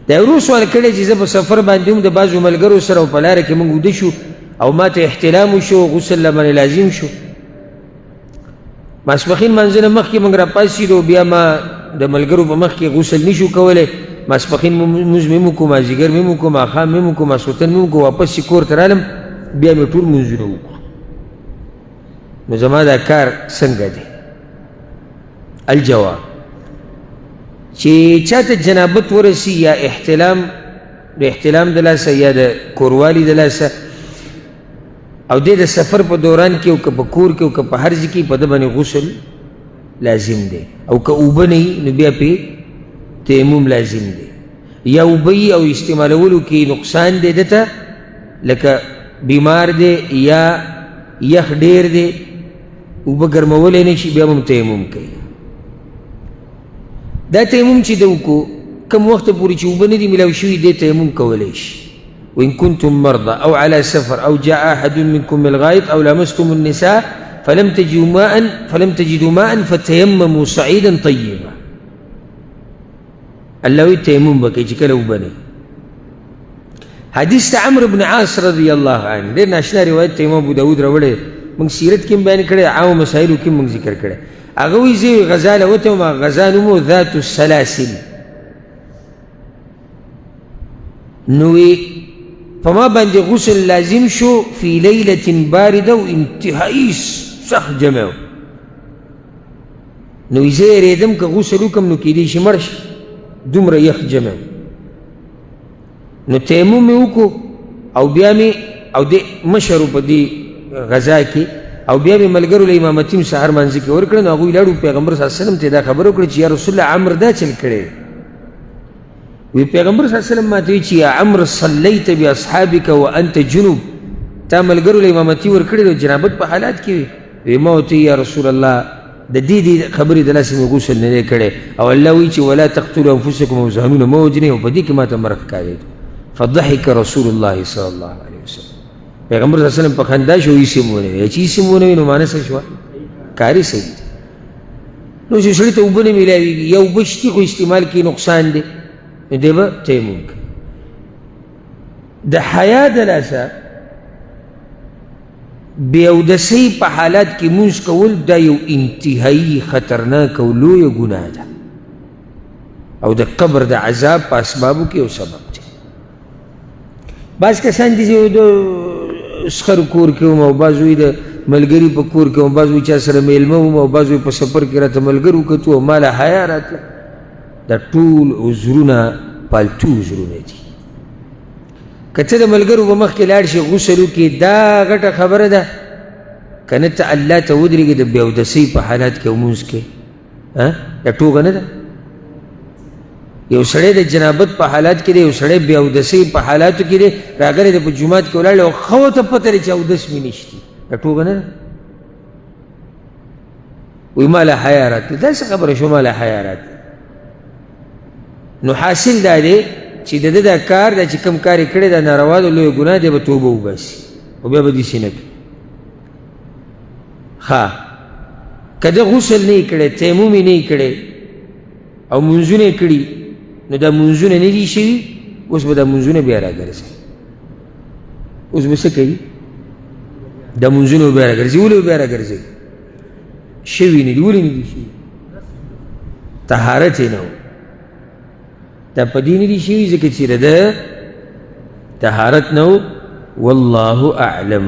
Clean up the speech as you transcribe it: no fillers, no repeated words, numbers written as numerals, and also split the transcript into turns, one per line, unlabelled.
دا ورو سوال کړی چې زه په سفر باندې هم د بعضو ملګرو سره او په لاره کې موږ وده شو او ما ته احتلام وشو غسل لمنې لازم شو ماسپښین لمانځه نه مخکې موږ راپاڅېدو بیا ما د ملګرو په مخ کې غسل نشو کولی ماسپښین مونځ مې وکړو مازدیګر مې وکړو ماښام مې وکړو ماسخوتن مې وکړو واپس چې کور ته رالم بیا مې ټول مونځونه وکړو نو زما دا کار څنګه دی الجواب چې چاته جنابت ورسي یا احتلام د احتلام د لاسه یا د کوروالي د لاسه او دی د سفر په دوران کې او که په کور کې او که په هر ځای کې په ده باندې غسل لازم دی او که اوبه نه وي نو بیا پې تیمم لازم دی یا اوبه او استعمالولو کې نقصان دی دته لکه بیمار دی یا یخ ډیر دی اوبه ګرمولی نه شي بیا هم تیمم کوي دا تیمم چې ده وکړو کم وخته پورې چې اوبه نه دي میلاو شوي دی تیمم کولی شي وإن كنتم مرضى أو على سفر أو جاء أحد منكم من الغائط أو لامستم النساء فلم تجدوا ماء فتيمموا صعيدا طيبا الله وی تیمم بکی چې کله اوبه نه حدیث عمرو بن عاص رضی الله عنه ډېر ناشنا روایت ته امام ابو داود راوړی موږ سیرت کې هم بیان کړی عامو مسایلو کې موږ ذکر کړی هغه وایي زه غزا له وتم غزا نوم ذات السلاسل نو په ما باندې غسل لازم شو فی لیلة بارده و انتهایی سخت جمع نو زه یېرېدم که غسل وکړم نو کیدای شي مړ شي دومره یخ جمع نو تیمم مې وکړو او بیا مې او د مشر په دې غذا کې او بیا مې ملګرو له امامتي سهار مانځه کې ورکړه نو هغوی لاړو پیغمبر صلی الله علیه وسلم ته دا خبره وکړه چې یا رسول الله عمر دا چل کړی وی پیغمبر صلی الله علیه وسلم ماته وی چې یا عمر صلیت باصحابک وانت جنوب تا ملګرو له امامتي ورکړې د جنابت په حالات کې وی ما ورته یا رسول الله د دې خبرې د لاسه مې غسل نه دی کړی او الله وایي چې ولا تقتلوا انفسکم او ځانونه مه وژنئ او په دې کې ماته مرګ ښکارېده فضحک رسول الله صلی الله علیه وسلم پیغمبر صلی الله علیه وسلم په خندا شو هېڅ هم ونه ویل چې هېڅ هم ونه وي نو معنی څه شوه کاري صحیح دی نو چې سړي ته اوبه نه میلاوېږي یا اوبه شتي خو استعمال کې نقصان دی نو دی به تیمم کوي د حیا د لاسه بې اودسۍ په حالات کې مونځ کول دا یو انتهایی خطرناک او لویه ګناه ده او د قبر د عذاب په اسبابو کې یو سبب دی بعض کسان دي چې د سخر کور کې وم او بعض وایي د ملګري په کور کې وم بعض وایي چا سره میلمه وم او بعض وایي په سفر کې راته ملګري وکتو او ما له حیا راتله دا ټول عذرونه پالتو عذرونه دي که ته د ملګرو په مخکې لاړ شي غسل وکړي دا غټه خبره ده که نه ته الله ته ودرېږې د بې اودسۍ په حالات کې لمونځ کوې دا ټوکه نه ده یو سړی د جنابت په حالات کې دی یو سړی بې اودسۍ په حالاتو کې دی راغلی دی په جومات کې ولاړ دی او ښه ورته پته دی چې اودس مې نشتي دا ټوکه نه ده وایي ما له حیا راتله داسې خبره شو ما له حیا راتله نو حاصل دا دی چې د ده دا کار دا چې کوم کار یې کړی دا ناروا ده لویه ګناه دی به توبه وباسي او بیا به داسې نه کوي ښه که ده غسل نه یې کړی تیمم یې نه یې کړی او منځونه یې کړي نو دا منځونه نه دي شوي اوس به دا منځونه بیا راګرځوي اوس به څه کوي دا منځونه به بیا راګرځوي ولې به بیا راګرځوي شوي نه دي ولې نه دي شوي طهارت یې نه و دا په دې نه دي شوي ځکه چې د ده طهارت نه و والله اعلم